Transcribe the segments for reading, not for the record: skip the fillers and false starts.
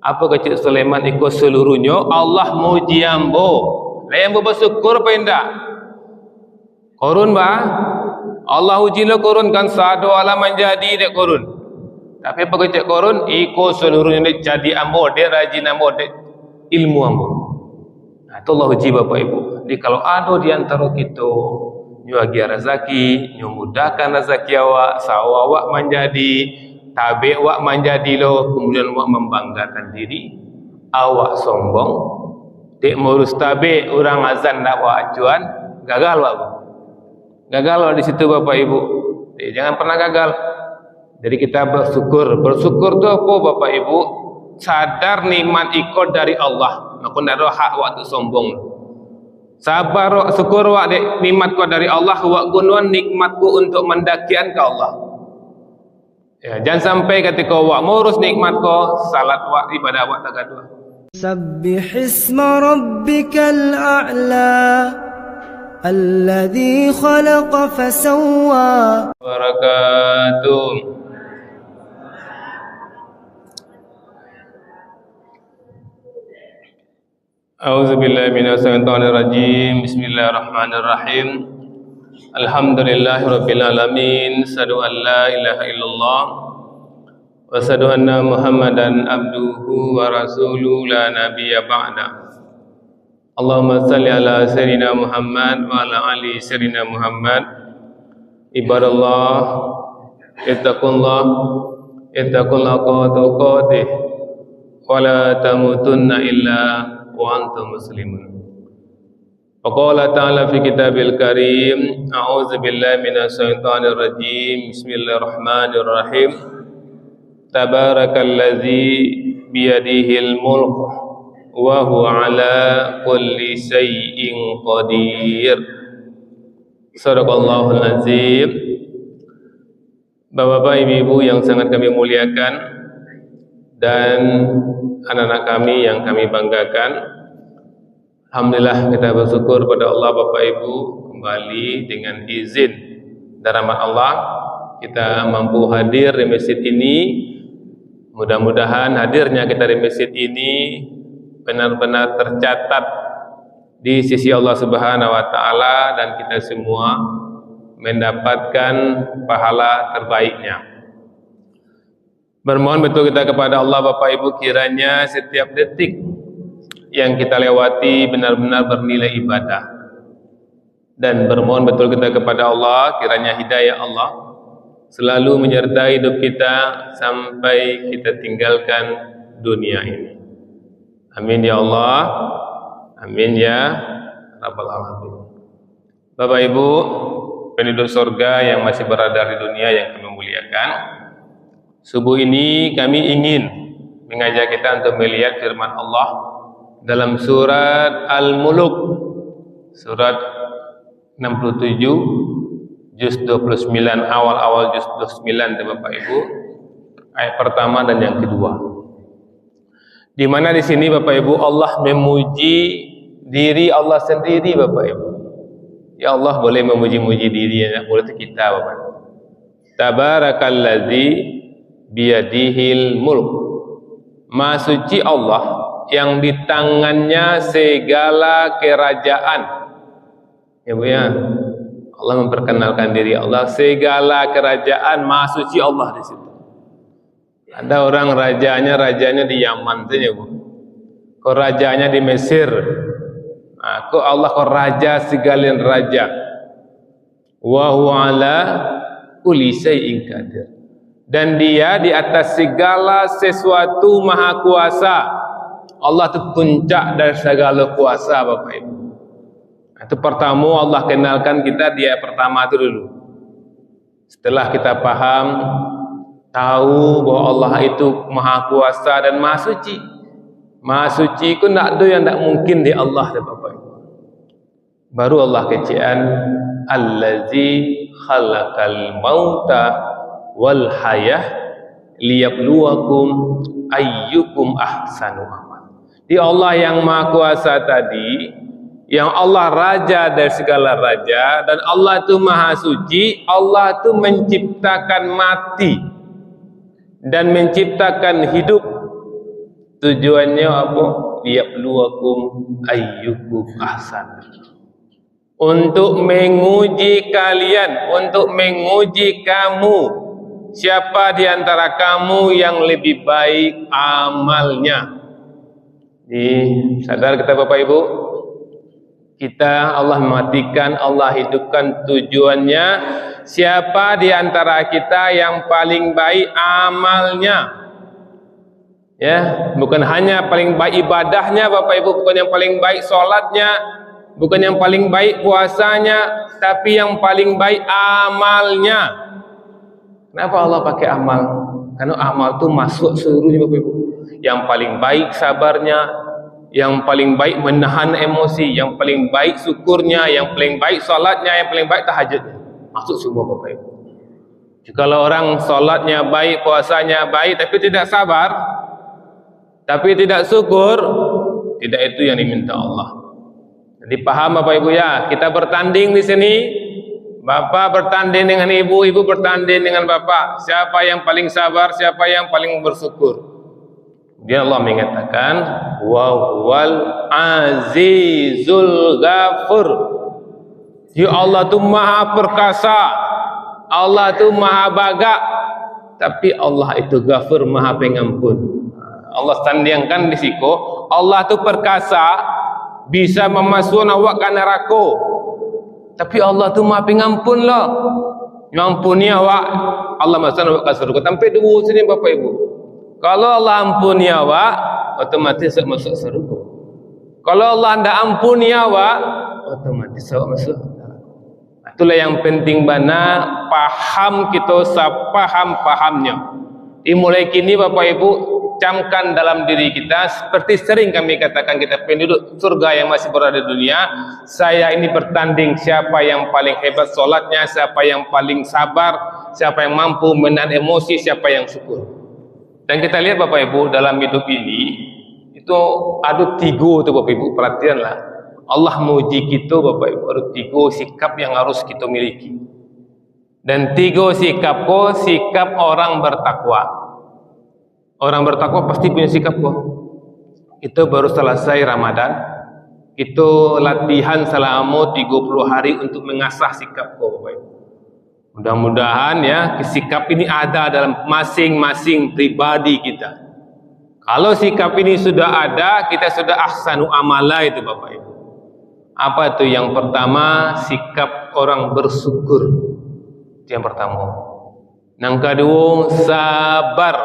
Apa kecil Sulaiman ikut seluruhnya, Allah muji ambo. Layambo bersyukur apa enggak? Korun ba? Allah uji lo korun kan sado alam menjadi dek korun. Tapi apa kecil korun ikut seluruhnya dek jadi ambo, dek rajin ambo, dek ilmu ambo. Nah, itu Allah uji Bapak Ibu. Jadi kalau ada di antara kita nyuagi rezeki, nyumudahkan rezeki awak, sawa awak menjadi tabe awak menjadi lo, kemudian awak membanggakan diri, awak sombong, dek ngurus tabe orang azan nak awak acuan, gagal awak. Gagal awak di situ Bapak Ibu. Jadi jangan pernah gagal. Jadi kita bersyukur. Bersyukur tu apa Bapak Ibu? Sadar nikmat ikut dari Allah. Maka tidak ada hak waktu sombong. Sabar syukur awak nikmat ku dari Allah, awak gunakan nikmatku untuk mendakian ke Allah. Ya, jangan sampai ketika awak mengurus nikmat ko, salat awak ibadah awak tak gaduh. Sabbih isma rabbikal a'la alladhi khalaqa fasawwa. Barakatuh. A'udzubillahi minasyaitonir rajim. Bismillahirrahmanirrahim. Alhamdulillahirabbil alamin. Asyhadu an la ilaha illallah wa asyhadu anna Muhammadan abduhu wa rasuluhu la nabiyya ba'da. Allahumma shalli ala sayyidina Muhammad wa ala ali sayyidina Muhammad. Ibadallah, ittaqullah haqqa tuqatih wa la tamutunna illa wa antum muslimun. Waqala ta'ala fi kitabil karim, a'udzu billahi minasyaitonir rajim. Bismillahirrahmanirrahim. Tabarakallazi biyadihil mulk wa huwa ala kulli syai'in qadir. Shadaqallahul azim. Bapak-bapak, ibu-ibu yang sangat kami muliakan dan anak-anak kami yang kami banggakan, alhamdulillah kita bersyukur pada Allah Bapak Ibu, kembali dengan izin dan rahmat Allah kita mampu hadir di masjid ini. Mudah-mudahan hadirnya kita di masjid ini benar-benar tercatat di sisi Allah Subhanahu wa taala dan kita semua mendapatkan pahala terbaiknya. Bermohon betul kita kepada Allah Bapak Ibu, kiranya setiap detik yang kita lewati benar-benar bernilai ibadah. Dan bermohon betul kita kepada Allah, kiranya hidayah Allah selalu menyertai hidup kita sampai kita tinggalkan dunia ini. Amin ya Allah. Amin ya Rabbal Alamin. Bapak Ibu penduduk surga yang masih berada di dunia yang kami muliakan, subuh ini kami ingin mengajak kita untuk melihat firman Allah dalam surat Al-Mulk, surat 67, juz 29, awal-awal juz 29 Bapak Ibu, ayat pertama dan yang kedua. Di mana di sini Bapak Ibu Allah memuji diri Allah sendiri Bapak Ibu. Ya Allah boleh memuji-muji diri, ya boleh kita Bapak Ibu. Tabarakallazi biyadihil mulk. Maha suci Allah yang di tangannya segala kerajaan. Ya Bu ya. Allah memperkenalkan diri Allah, segala kerajaan, maha suci Allah di situ. Ada orang rajanya di Yaman saja Bu. Kok rajanya di Mesir. Nah, kok Allah kok raja segala raja. Wa huwa ala kulli syai'in qadir. Dan dia di atas segala sesuatu maha kuasa. Allah itu puncak dari segala kuasa Bapak Ibu. Itu pertama Allah kenalkan kita, dia pertama itu dulu. Setelah kita paham, tahu bahwa Allah itu maha kuasa dan maha suci. Maha suci itu tidak ada yang tidak mungkin di Allah Bapak Ibu. Baru Allah kecian, Allazi khalaqal mauta wal hayah liyabluwakum ayyukum ahsanu amal. Di Allah yang maha kuasa tadi, yang Allah raja dari segala raja, dan Allah itu maha suci. Allah itu menciptakan mati dan menciptakan hidup Tujuannya apa? Liyabluwakum ayyukum ahsan. Untuk menguji kalian, untuk menguji kamu, siapa di antara kamu yang lebih baik amalnya. Sadar kita Bapak Ibu, kita Allah mematikan, Allah hidupkan, tujuannya siapa di antara kita yang paling baik amalnya. Ya, bukan hanya paling baik ibadahnya Bapak Ibu, bukan yang paling baik sholatnya, bukan yang paling baik puasanya, tapi yang paling baik amalnya. Kenapa Allah pakai amal? Karena amal itu masuk seluruhnya Bapak Ibu. Yang paling baik sabarnya, yang paling baik menahan emosi, yang paling baik syukurnya, yang paling baik sholatnya, yang paling baik tahajudnya. Masuk semua Bapak Ibu. Jikalau orang sholatnya baik, puasanya baik, tapi tidak sabar, tapi tidak syukur, tidak itu yang diminta Allah. Jadi paham Bapak Ibu ya, kita bertanding di sini. Bapak bertanding dengan ibu, ibu bertanding dengan bapak. Siapa yang paling sabar, siapa yang paling bersyukur. Kemudian Allah mengatakan, wa huwal azizul ghafur. Ya Allah itu maha perkasa, Allah itu maha bagak, tapi Allah itu ghafur, maha pengampun. Allah tandingkan di situ, Allah itu perkasa, bisa memasukkan awak ke neraka, tapi Allah itu maha pengampun lah, mengampuni awak. Allah masukkan awak ke surga. Sampai dua sini Bapak Ibu, kalau Allah ampuni awak, otomatis masuk surga. Kalau Allah tidak ampuni awak, otomatis awak masuk neraka. Itulah yang penting bana paham kita, sepaham-pahamnya. Dimulai kini Bapak Ibu, camkan dalam diri kita, seperti sering kami katakan kita penduduk surga yang masih berada di dunia, saya ini bertanding siapa yang paling hebat solatnya, siapa yang paling sabar, siapa yang mampu menahan emosi, siapa yang syukur. Dan kita lihat Bapak Ibu, dalam hidup ini itu ada tiga tuh Bapak Ibu, perhatianlah. Allah menguji kita Bapak Ibu, ada tiga sikap yang harus kita miliki. Dan tiga sikap kok, sikap orang bertakwa. Orang bertakwa pasti punya sikap kok. Itu baru selesai Ramadan, itu latihan selama 30 hari untuk mengasah sikap kok Bapak Ibu. Mudah-mudahan ya sikap ini ada dalam masing-masing pribadi kita. Kalau sikap ini sudah ada, kita sudah ahsanu amala itu Bapak Ibu. Apa itu? Yang pertama, sikap orang bersyukur. Itu yang pertama. Yang kedua, sabar.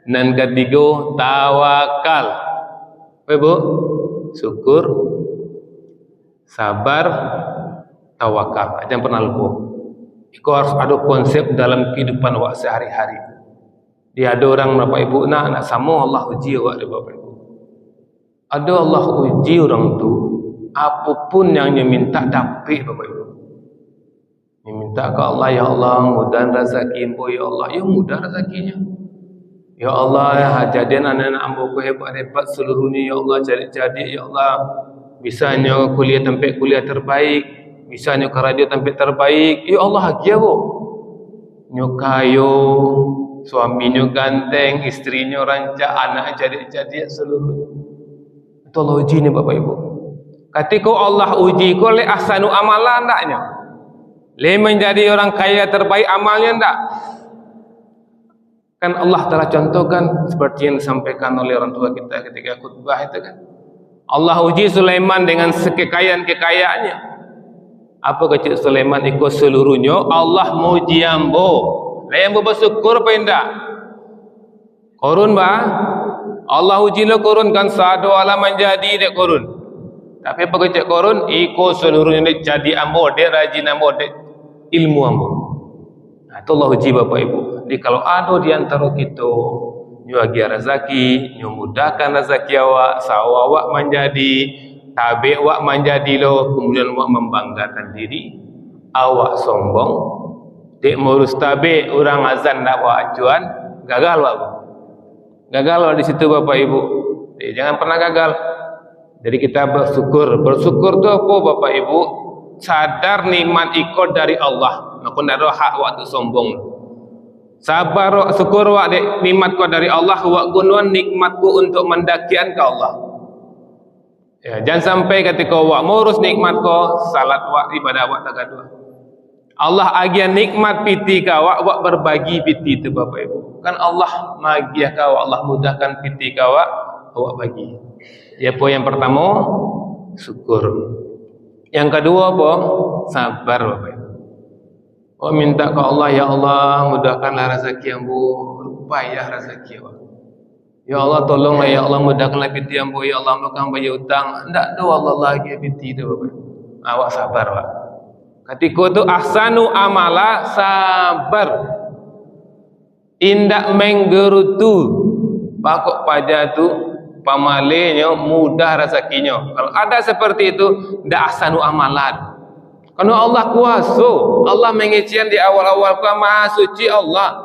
Dan ketiga, tawakal. Ibu, syukur, sabar, tawakal. Jangan pernah lupa. Itu harus ada konsep dalam kehidupan awak sehari-hari. Dia ada orang Bapak Ibu, nak sama Allah uji awak dia Bapak Ibu. Ada Allah uji orang tu, apapun yang dia minta dapat Bapak Ibu. Dia minta ke Allah, ya Allah mudah rezeki, ya Allah, ya mudah rezekinya. Ya Allah, ya jadian anak-anak ambo hebat-hebat seluruhnya, ya Allah, jadi ya Allah, bisanya kuliah sampai kuliah terbaik, bisanya kerja sampai terbaik, ya Allah hagia bu, nyokayo, suaminya ganteng, istrinya rancak, anak jadi seluruhnya. Itu Allah uji ni Bapak Ibu. Ketika Allah uji kau le ahsanu amalan ndaknya, le menjadi orang kaya terbaik amalnya ndak? Kan Allah telah contohkan seperti yang disampaikan oleh orang tua kita ketika khutbah itu kan. Allah uji Sulaiman dengan kekayaan-kekayaannya. Apa kecil Sulaiman ikut seluruhnya? Allah muji ambo. Lah yang bersyukur apa enggak? Korun bah. Allah uji lo korun kan sado alam menjadi dek korun. Tapi apa kecil korun? Ikut seluruhnya dek jadi ambo, dek rajin ambo, dek ilmu ambo. Nah, itu Allah uji Bapak Ibu. Jadi kalau ada di antara kita nyuagi rezeki, nyumudahkan rezeki awak, sawa awak menjadi, tabe awak menjadi lo, kemudian awak membanggakan diri, awak sombong, dek ngurus tabe orang azan dak awak acuan, gagal awak. Gagal awak di situ Bapak Ibu. Jadi jangan pernah gagal. Jadi kita bersyukur. Bersyukur itu apa Bapak Ibu? Sadar nikmat ikut dari Allah. Maka tidak ada hak waktu sombong. Sabar wak, syukur wak nikmat ko dari Allah, wak gunuan nikmat ko untuk mendakian ke Allah. Ya, jangan sampai ketika wak murus nikmat ko, salat wak, ibadah wak tak gaduh. Allah agian nikmat piti kawak, wak berbagi piti itu Bapak Ibu. Kan Allah magiah kawak, Allah mudahkan piti kawak, wak bagi. Ya, poin yang pertama syukur. Yang kedua apa? Sabar Bapak Ibu. Oh, minta ke Allah, ya Allah mudahkanlah rezeki ambo, payah rezeki wak. Ya Allah tolonglah, ya Allah mudahkanlah piti ambo, ya Allah bukan bayar hutang. Ndak do Allah lagi piti itu Bapak Ibu. Awak sabar wak. Ketika itu ahsanu amala, sabar. Indak menggerutu pakok pada tu pamalenya mudah rezekinya. Kalau ada seperti itu, ndak ahsanu amalan. Karena Allah kuasa, Allah mengecian di awal-awal maha suci Allah.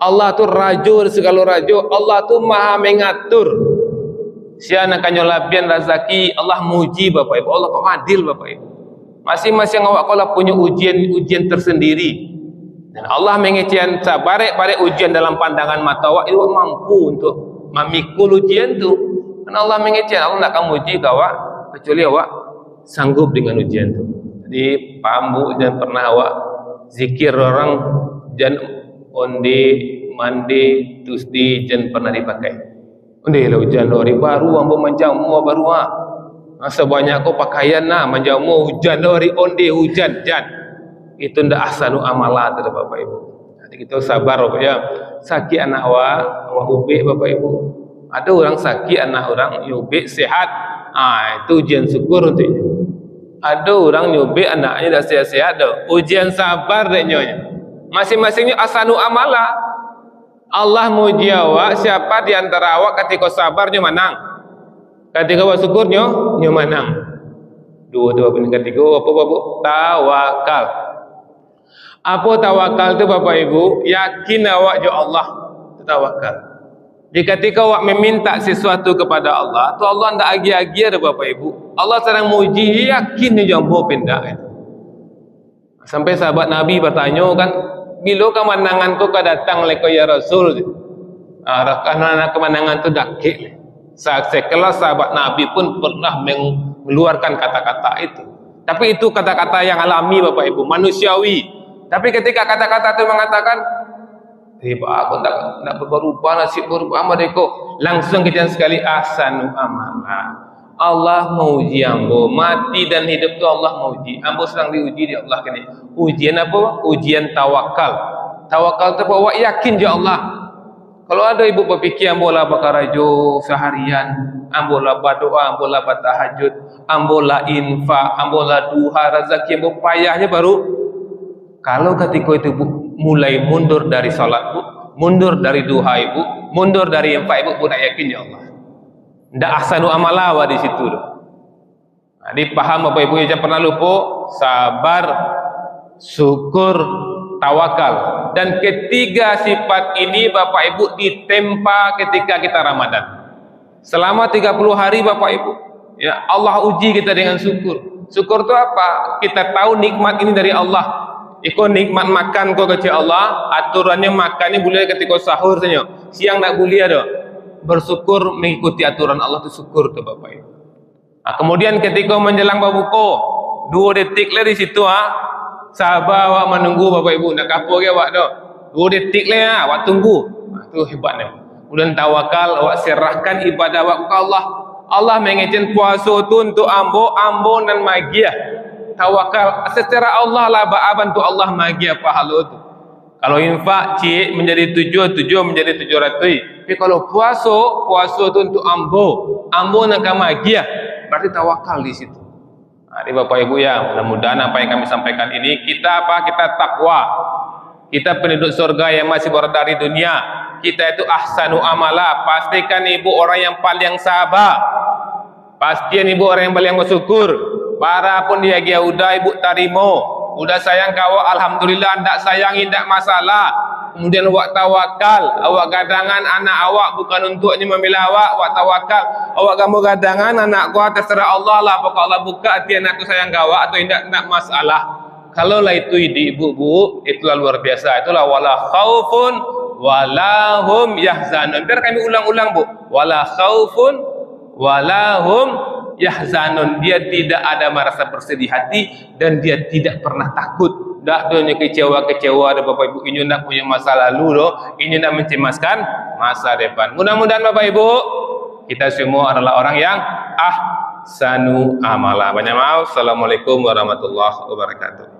Allah tu raja segala raja, Allah tu maha mengatur. Siapa nak labian rezeki, Allah muji Bapak Ibu. Allah kok adil Bapak Ibu. Masing-masing awak kala punya ujian tersendiri. Dan Allah mengecian barek ujian dalam pandangan mata awak itu mampu untuk memikul ujian tu. Karena Allah mengecian, Allah nak kamu uji awak kecuali awak sanggup dengan ujian tu. Jadi pambu dan pernah awak zikir orang jan onde mandi tusdi jan pernah dipakai. Onde lah ujian hari baru ambo menjamu baru sebanyak kau pakaian menjamu hujan dari onde hujan jan. Itu ndak ahsanu amala tu Bapak Ibu. Jadi kita sabar Bapak ya. Sakit anak awak ubik Bapak Ibu. Ada orang sakit anak orang ubik sehat. Itu ujian syukur untuknya. Ada orang nyubik anaknya dah sehat-sehat dah. Ujian sabar dek nyonya. Masing-masingnya ahsanu amala. Allah muji awak, siapa di antara awak ketika sabarnya menang. Ketika awak syukurnya menang. Dua ketiga apa Bapak? Tawakal. Apa tawakal itu Bapak Ibu? Yakin awak jo Allah. Itu tawakal. Jadi ketika awak meminta sesuatu kepada Allah, tu Allah ndak agi-agi ada Bapak Ibu. Allah sedang muji, yakin ni jambo pindah itu. Sampai sahabat Nabi bertanya kan, bila kemenangan tu datang leko ya Rasul? Karena kemenangan tu dakik. Sekelas sahabat Nabi pun pernah mengeluarkan kata-kata itu. Tapi itu kata-kata yang alami Bapak Ibu, manusiawi. Tapi ketika kata-kata itu mengatakan, aku tak berubah nasib berubah amadeko, langsung kita sekali ahsanu amala. Allah menguji ambo, mati dan hidup tu Allah menguji. Ambo sedang diuji di Allah kini. Ujian apa? Ujian tawakal. Tawakal tu bawa yakin je Allah. Kalau ada ibu berfikir ambo lah bakarajo seharian, ambo lah berdoa, ambo lah bertahajud, ambo lah infak, ambo lah duha, rezeki ambo payahnya baru. Kalau ketika itu bu mulai mundur dari salat bu, mundur dari duha ibu, mundur dari infak ibu, bu nak yakin ya Allah. Ndak ahsanu amala wa di situ. Jadi paham Bapak Ibu, jangan pernah lupa sabar, syukur, tawakal. Dan ketiga sifat ini Bapak Ibu ditempa ketika kita Ramadan. Selama 30 hari Bapak Ibu, ya Allah uji kita dengan syukur. Syukur itu apa? Kita tahu nikmat ini dari Allah. Iko nikmat makan kau kecil Allah, aturannya makannya boleh ketika sahur saja. Siang tak boleh ada. Bersyukur mengikuti aturan Allah itu syukur tu Bapak Ibu. Kemudian ketika menjelang berbuka 2 detik lah di situ sabar awak menunggu Bapak Ibu, nak kapur ke awak dah 2 detik lah awak tunggu. Itu hebatnya. Kemudian tawakal, awak serahkan ibadah awak ke Allah. Allah mengizin puasa tu untuk ambo dan magiah. Tawakal secara Allah lah bantu Allah magiah pahala tu. Kalau infak cik menjadi 7 menjadi 700. Tapi kalau puasa tu untuk ambo nak magiah, berarti tawakal di situ. Jadi Bapak Ibu ya, mudah-mudahan apa yang kami sampaikan ini kita takwa. Kita penduduk surga yang masih berada di dunia. Kita itu ahsanu amala. Pastikan ibu orang yang paling sabar. Pastikan ibu orang yang paling bersyukur. Para pun dia udah ibu tarimo. Udah sayang kau, alhamdulillah. Ndak sayangi ndak masalah. Kemudian awak tawakal, awak gadangan anak awak bukan untuknya membela awak tawakal. Awak kamu gadangan anak kau terserah Allah lah. Pokok Allah buka hati anak tu sayang kau atau tidak masalah. Kalaulah itu di ibu-ibu, itulah luar biasa. Itulah wala khaufun wala hum yahzanun. Biar kami ulang-ulang, Bu. Wala khaufun wala hum yahzanun. Dia tidak ada merasa bersedih hati dan dia tidak pernah takut. Dah punya kecewa-kecewa ada Bapak Ibu, ini nak punya masa lalu loh, ini nak mencemaskan masa depan. Mudah-mudahan Bapak Ibu, kita semua adalah orang yang ahsanu amala. Banyak maaf. Assalamualaikum warahmatullahi wabarakatuh.